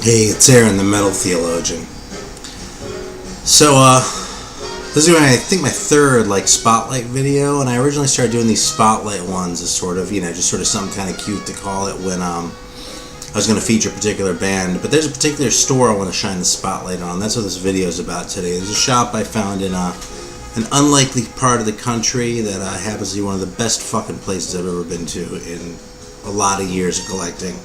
Hey, it's Aaron, the Metal Theologian. So, this is I think my third, spotlight video, and I originally started doing these spotlight ones as sort of, just sort of something kind of cute to call it when, I was going to feature a particular band. But there's a particular store I want to shine the spotlight on. That's what this video is about today. There's a shop I found in, an unlikely part of the country that happens to be one of the best fucking places I've ever been to in a lot of years of collecting.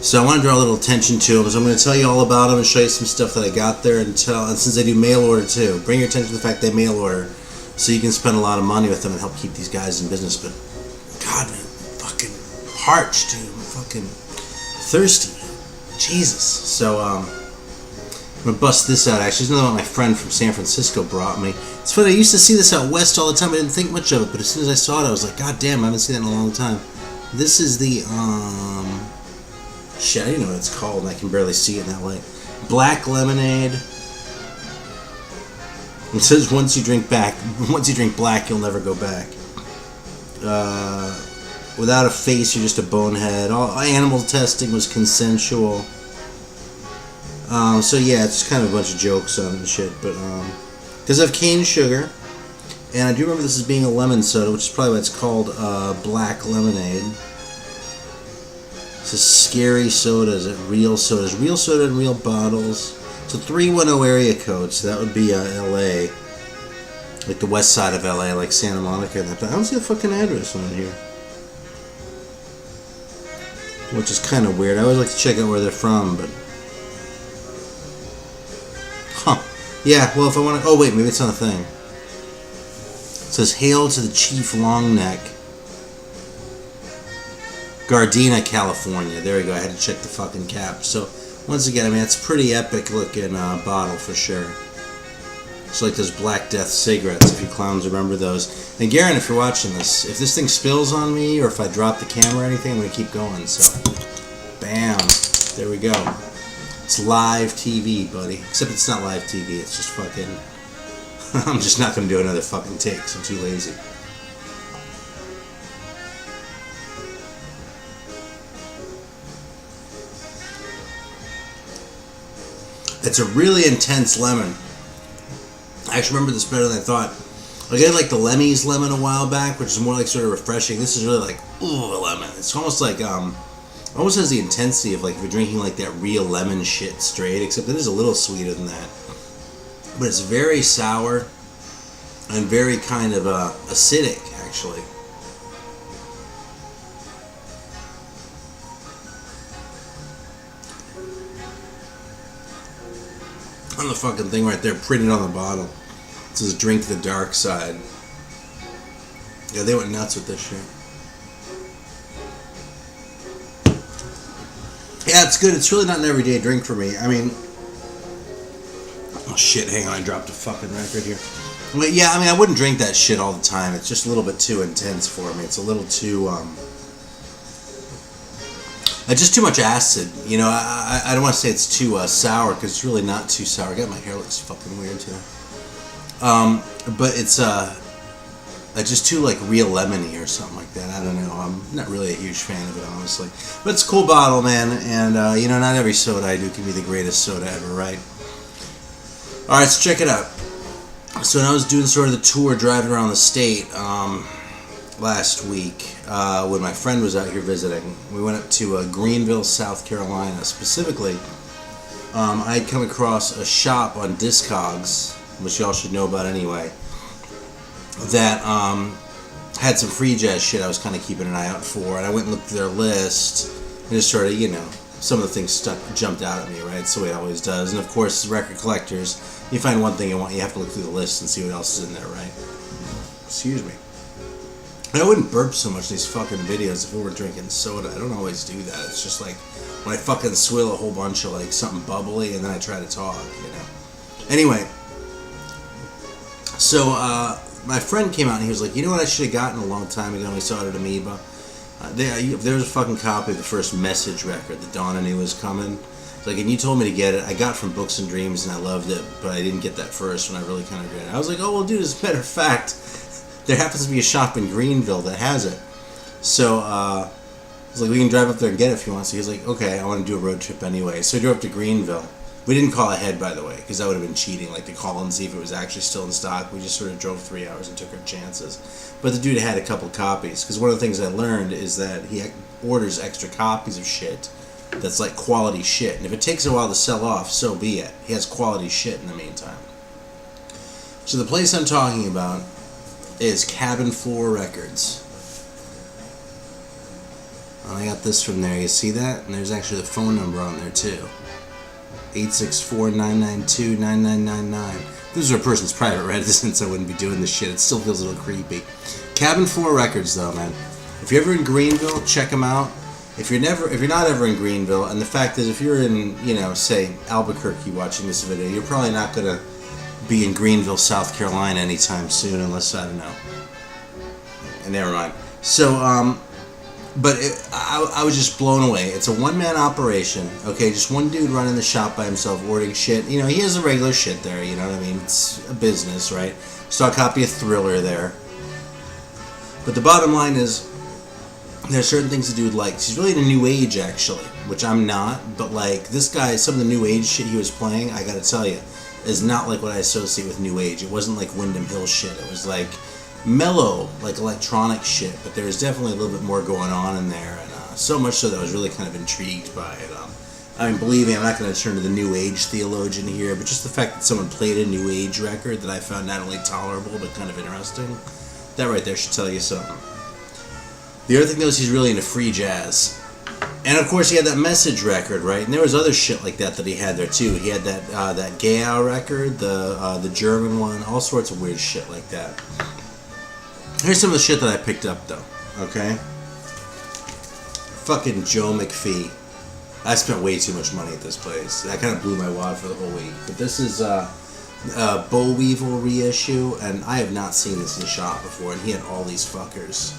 So I want to draw a little attention to them, so I'm going to tell you all about them and show you some stuff that I got there, and since they do mail order too, bring your attention to the fact they mail order, so you can spend a lot of money with them and help keep these guys in business. But God, man, fucking parched, dude, I'm fucking thirsty, Jesus. So I'm gonna bust this out. Actually, it's another one my friend from San Francisco brought me. It's funny, I used to see this out west all the time. I didn't think much of it, but as soon as I saw it, I was like, God damn, I haven't seen that in a long time. This is the shit, I don't even know what it's called, and I can barely see it in that light. Black lemonade. It says once you drink black, you'll never go back. Without a face, you're just a bonehead. All animal testing was consensual. So yeah, it's kind of a bunch of jokes on it and shit, but because I have cane sugar, and I do remember this as being a lemon soda, which is probably why it's called black lemonade. It says scary sodas at real sodas. Real soda in real bottles. It's a 310 area code, so that would be LA. Like the west side of LA, like Santa Monica and that. But I don't see a fucking address on here. Which is kind of weird. I always like to check out where they're from, but... Huh. Yeah, well, if I want to... Oh, wait, maybe it's on the thing. It says, Hail to the Chief Longneck. Gardena, California. There we go. I had to check the fucking cap. So, once again, I mean, it's a pretty epic looking bottle for sure. It's like those Black Death cigarettes, if you clowns remember those. And Garen, if you're watching this, if this thing spills on me or if I drop the camera or anything, I'm going to keep going. So, bam. There we go. It's live TV, buddy. Except it's not live TV. It's just fucking... I'm just not going to do another fucking take because I'm too lazy. It's a really intense lemon. I actually remember this better than I thought. I got like the Lemmy's lemon a while back, which is more like sort of refreshing. This is really like, ooh, a lemon. It's almost like, almost has the intensity of like if you're drinking like that real lemon shit straight, except it is a little sweeter than that. But it's very sour and very kind of acidic, actually. On the fucking thing right there, printed on the bottle. It says drink the dark side. Yeah, they went nuts with this shit. Yeah, it's good. It's really not an everyday drink for me. I mean... Oh shit, hang on, I dropped a fucking record here. But yeah, I mean, I wouldn't drink that shit all the time. It's just a little bit too intense for me. It's a little too, just too much acid, you know. I don't want to say it's too sour because it's really not too sour. God, my hair looks fucking weird too. But it's just too like real lemony or something like that. I don't know. I'm not really a huge fan of it, honestly. But it's a cool bottle, man. And not every soda I do can be the greatest soda ever, right? All right, so check it out. So when I was doing sort of the tour, driving around the state last week. When my friend was out here visiting, we went up to Greenville, South Carolina. Specifically, I had come across a shop on Discogs, which y'all should know about anyway, that had some free jazz shit I was kind of keeping an eye out for. And I went and looked at their list, and just sort of, some of the things jumped out at me, right? It's the way it always does. And of course, as record collectors, you find one thing you want, you have to look through the list and see what else is in there, right? Excuse me. I wouldn't burp so much in these fucking videos if we were drinking soda. I don't always do that. It's just like when I fucking swill a whole bunch of like something bubbly and then I try to talk, Anyway, so my friend came out and he was like, you know what I should have gotten a long time ago when we saw it at Amoeba? There was a fucking copy of the first Message record that Donna knew was coming. Like, and you told me to get it. I got it from Books and Dreams and I loved it, but I didn't get that first one. I really kind of regret it. I was like, oh, well, dude, as a matter of fact, there happens to be a shop in Greenville that has it. So was like, we can drive up there and get it if you want. So he was like, okay, I want to do a road trip anyway. So we drove up to Greenville. We didn't call ahead, by the way, because that would have been cheating, like to call and see if it was actually still in stock. We just sort of drove 3 hours and took our chances. But the dude had a couple copies, because one of the things I learned is that he orders extra copies of shit that's like quality shit. And if it takes a while to sell off, so be it. He has quality shit in the meantime. So the place I'm talking about is Cabin Floor Records. I got this from there. You see that? And there's actually the phone number on there too. 864-992-9999. This is a person's private residence. I wouldn't be doing this shit. It still feels a little creepy. Cabin Floor Records, though, man. If you're ever in Greenville, check them out. If you're not ever in Greenville, and the fact is, if you're in, say Albuquerque watching this video, you're probably not gonna be in Greenville, South Carolina anytime soon, unless I don't know. And never mind. So, but I was just blown away. It's a one-man operation, okay? Just one dude running the shop by himself, ordering shit. He has the regular shit there, you know what I mean? It's a business, right? Saw a copy of Thriller there. But the bottom line is, there's certain things the dude likes. He's really into New Age, actually, which I'm not. But, like, this guy, some of the New Age shit he was playing, I gotta tell you, is not like what I associate with New Age. It wasn't like Windham Hill shit. It was, like, mellow, like electronic shit, but there was definitely a little bit more going on in there, and so much so that I was really kind of intrigued by it. I mean, believe me, I'm not going to turn to the New Age theologian here, but just the fact that someone played a New Age record that I found not only tolerable but kind of interesting, that right there should tell you something. The other thing, though, is he's really into free jazz. And of course he had that Message record, right? And there was other shit like that he had there too. He had that Gayau record, the German one, all sorts of weird shit like that. Here's some of the shit that I picked up, though, okay? Fucking Joe McPhee. I spent way too much money at this place. That kind of blew my wad for the whole week. But this is a Boll Weevil reissue, and I have not seen this in the shop before, and he had all these fuckers.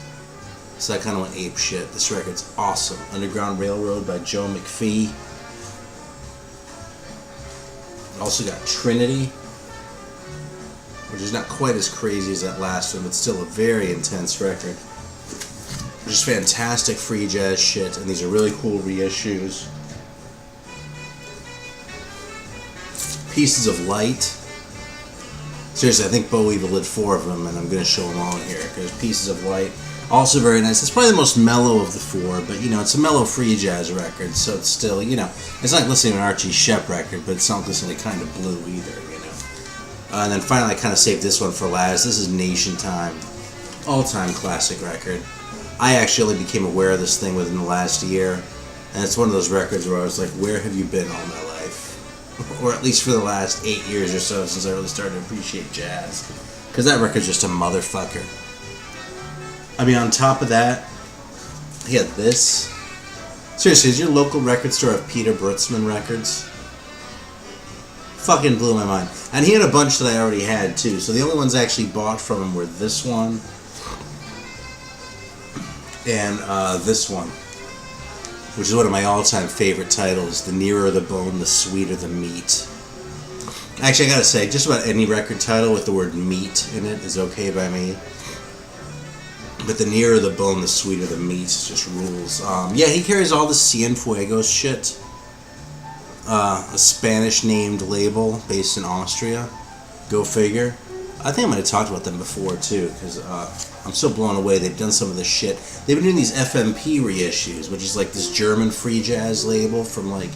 So I kind of went ape shit. This record's awesome. Underground Railroad by Joe McPhee. Also got Trinity, which is not quite as crazy as that last one, but still a very intense record. Just fantastic free jazz shit, and these are really cool reissues. Pieces of Light. Seriously, I think Boll Weevil did 4 of them, and I'm going to show them all in here, because Pieces of Light, also very nice. It's probably the most mellow of the 4, but, it's a mellow free jazz record, so it's still, it's not like listening to an Archie Shepp record, but it's not like listening to Kind of Blue either, and then finally I kind of saved this one for last. This is Nation Time. All-time classic record. I actually only became aware of this thing within the last year, and it's one of those records where I was like, where have you been all my life? Or at least for the last 8 years or so since I really started to appreciate jazz. Because that record's just a motherfucker. I mean, on top of that, he had this. Seriously, does your local record store have Peter Brutzmann records? Fucking blew my mind. And he had a bunch that I already had too, so the only ones I actually bought from him were this one and this one, which is one of my all-time favorite titles. The nearer the bone, the sweeter the meat. Actually, I gotta say, just about any record title with the word meat in it is okay by me. But the nearer the bone, the sweeter the meat just rules. Yeah, he carries all the Cienfuegos shit. A Spanish-named label based in Austria. Go figure. I think I might have talked about them before, too, because I'm so blown away. They've done some of this shit. They've been doing these FMP reissues, which is like this German free jazz label from, like,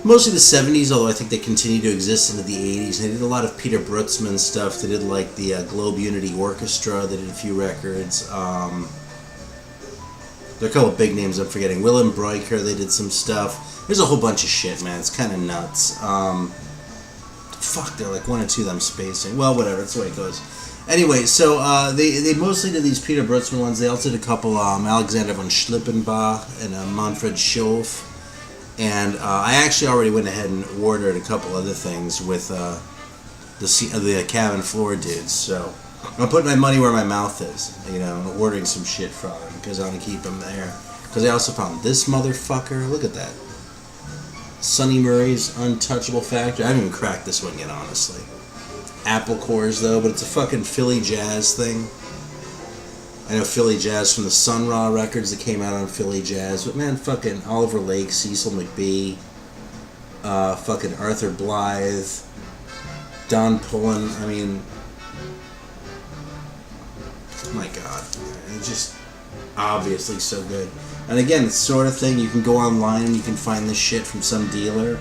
mostly the 70s, although I think they continue to exist into the 80s. They did a lot of Peter Brutzmann stuff. They did, like, the Globe Unity Orchestra. They did a few records. There are a couple of big names I'm forgetting. Willem Breuker, they did some stuff. There's a whole bunch of shit, man. It's kind of nuts. Fuck, there are like 1 or 2 that I'm spacing. Well, whatever. That's the way it goes. Anyway, so they mostly did these Peter Brutzmann ones. They also did a couple Alexander von Schlippenbach and Manfred Schoff. And I actually already went ahead and ordered a couple other things with the Cabin Floor dudes. So I'm putting my money where my mouth is, and ordering some shit from them because I want to keep them there. Because I also found this motherfucker. Look at that. Sonny Murray's Untouchable Factory. I haven't even cracked this one yet, honestly. Apple cores, though, but it's a fucking Philly jazz thing. I know Philly Jazz from the Sun Ra records that came out on Philly Jazz. But man, fucking Oliver Lake, Cecil McBee, fucking Arthur Blythe, Don Pullen. I mean, my God, it's just obviously so good. And again, it's the sort of thing you can go online and you can find this shit from some dealer.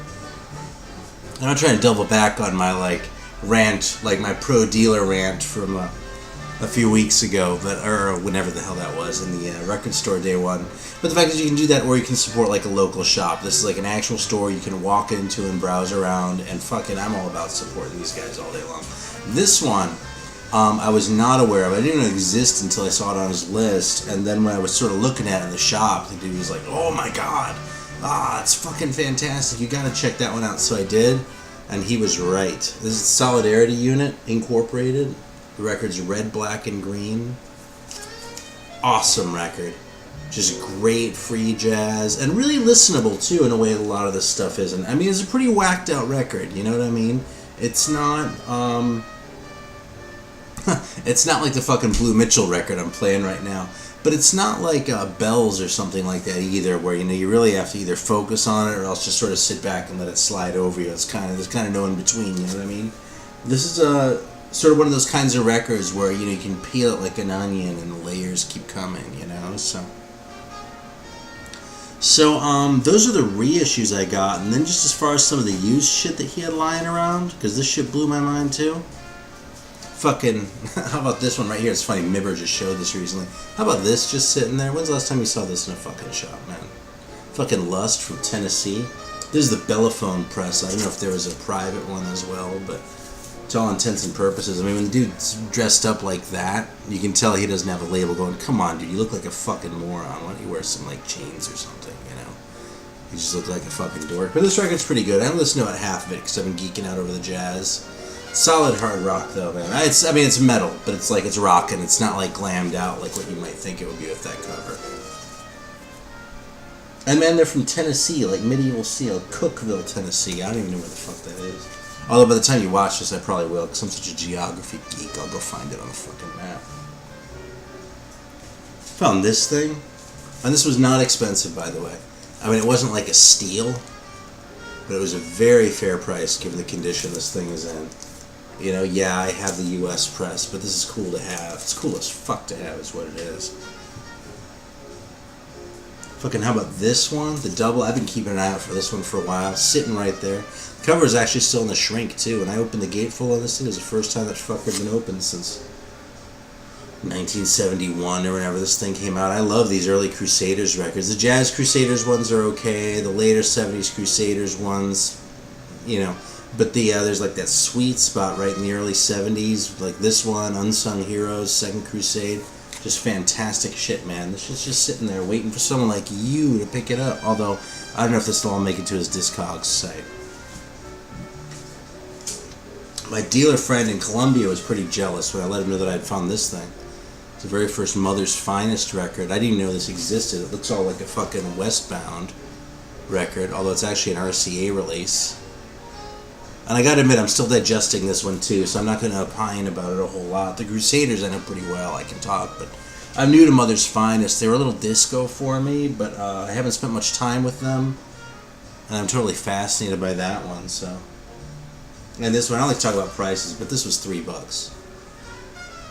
And I'm trying to double back on my rant, my pro dealer rant from a few weeks ago, or whenever the hell that was, in the record store day one. But the fact is, you can do that, or you can support a local shop. This is an actual store you can walk into and browse around, and fucking, I'm all about supporting these guys all day long. This one, I was not aware of. I didn't even know it existed until I saw it on his list, and then when I was sort of looking at it in the shop, the dude was like, "Oh my God, it's fucking fantastic. You gotta check that one out." So I did, and he was right. This is Solidarity Unit Incorporated. The record's red, black, and green. Awesome record. Just great free jazz. And really listenable, too, in a way that a lot of this stuff isn't. I mean, it's a pretty whacked out record, you know what I mean? It's not, it's not like the fucking Blue Mitchell record I'm playing right now. But it's not like Bells or something like that either, where, you really have to either focus on it or else just sort of sit back and let it slide over you. There's kind of no in between, you know what I mean? This is sort of one of those kinds of records where you can peel it like an onion and the layers keep coming, so those are the reissues I got. And then just as far as some of the used shit that he had lying around, because this shit blew my mind too. Fucking, how about this one right here? It's funny, Mibber just showed this recently. How about this just sitting there? When's the last time you saw this in a fucking shop, man? Fucking Lust from Tennessee. This is the Bellophone press. I don't know if there was a private one as well, but to all intents and purposes, I mean, when the dude's dressed up like that, you can tell he doesn't have a label going, "Come on, dude, you look like a fucking moron. Why don't you wear some, chains or something, You just look like a fucking dork." But this record's pretty good. I haven't listened to about half of it because I've been geeking out over the jazz. Solid hard rock, though, man. It's metal, but it's rock, and it's not, glammed out like what you might think it would be with that cover. And, man, they're from Tennessee, Medieval Seal, Cookeville, Tennessee. I don't even know where the fuck that is. Although by the time you watch this, I probably will, because I'm such a geography geek. I'll go find it on the fucking map. Found this thing. And this was not expensive, by the way. I mean, it wasn't like a steal, but it was a very fair price given the condition this thing is in. Yeah, I have the U.S. press, but this is cool to have. It's cool as fuck to have is what it is. Fucking, how about this one? The double. I've been keeping an eye out for this one for a while. Sitting right there. The cover is actually still in the shrink, too. When I opened the gatefold on this thing, it was the first time that fucker had been opened since 1971 or whenever this thing came out. I love these early Crusaders records. The Jazz Crusaders ones are okay. The later 70s Crusaders ones, But there's that sweet spot right in the early 70s, like this one, Unsung Heroes, Second Crusade. Just fantastic shit, man. This shit's just sitting there waiting for someone like you to pick it up. Although, I don't know if this will all make it to his Discogs site. My dealer friend in Colombia was pretty jealous when I let him know that I'd found this thing. It's the very first Mother's Finest record. I didn't even know this existed. It looks all like a fucking Westbound record, although it's actually an RCA release. And I gotta admit, I'm still digesting this one too, so I'm not gonna opine about it a whole lot. The Crusaders I know pretty well, I can talk, but I'm new to Mother's Finest. They were a little disco for me, but I haven't spent much time with them, and I'm totally fascinated by that one, so. And this one, I don't like to talk about prices, but this was $3.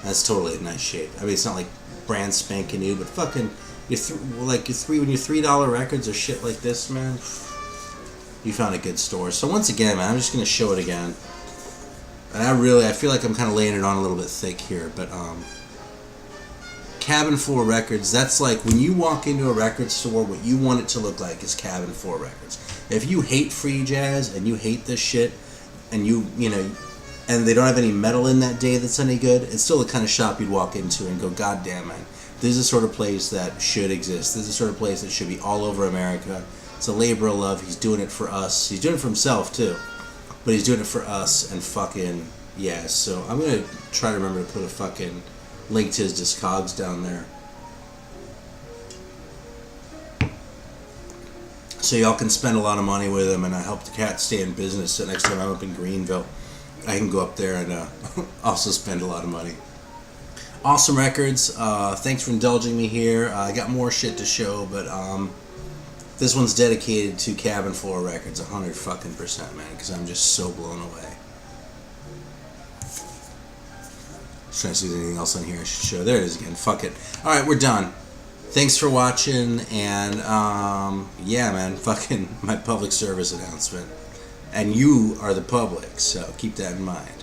That's totally in nice shape. I mean, it's not like brand spanking new, but fucking, when your $3 records or shit like this, man, you found a good store. So once again, man, I'm just going to show it again. And I feel like I'm kind of laying it on a little bit thick here, but cabin floor records, that's like when you walk into a record store, what you want it to look like is cabin floor records. If you hate free jazz and you hate this shit, and and they don't have any metal in that day that's any good, it's still the kind of shop you'd walk into and go, "God damn, man, this is the sort of place that should exist. This is the sort of place that should be all over America. It's a labor of love. He's doing it for us. He's doing it for himself, too. But he's doing it for us, and fucking, yeah." So I'm going to try to remember to put a fucking link to his Discogs down there. So y'all can spend a lot of money with him, and I help the cat stay in business. So next time I'm up in Greenville, I can go up there and also spend a lot of money. Awesome records. Thanks for indulging me here. I got more shit to show, but this one's dedicated to Cabin Floor Records, 100%, man, because I'm just so blown away. Just trying to see if there's anything else on here I should show. There it is again. Fuck it. All right, we're done. Thanks for watching, and yeah, man, fucking my public service announcement. And you are the public, so keep that in mind.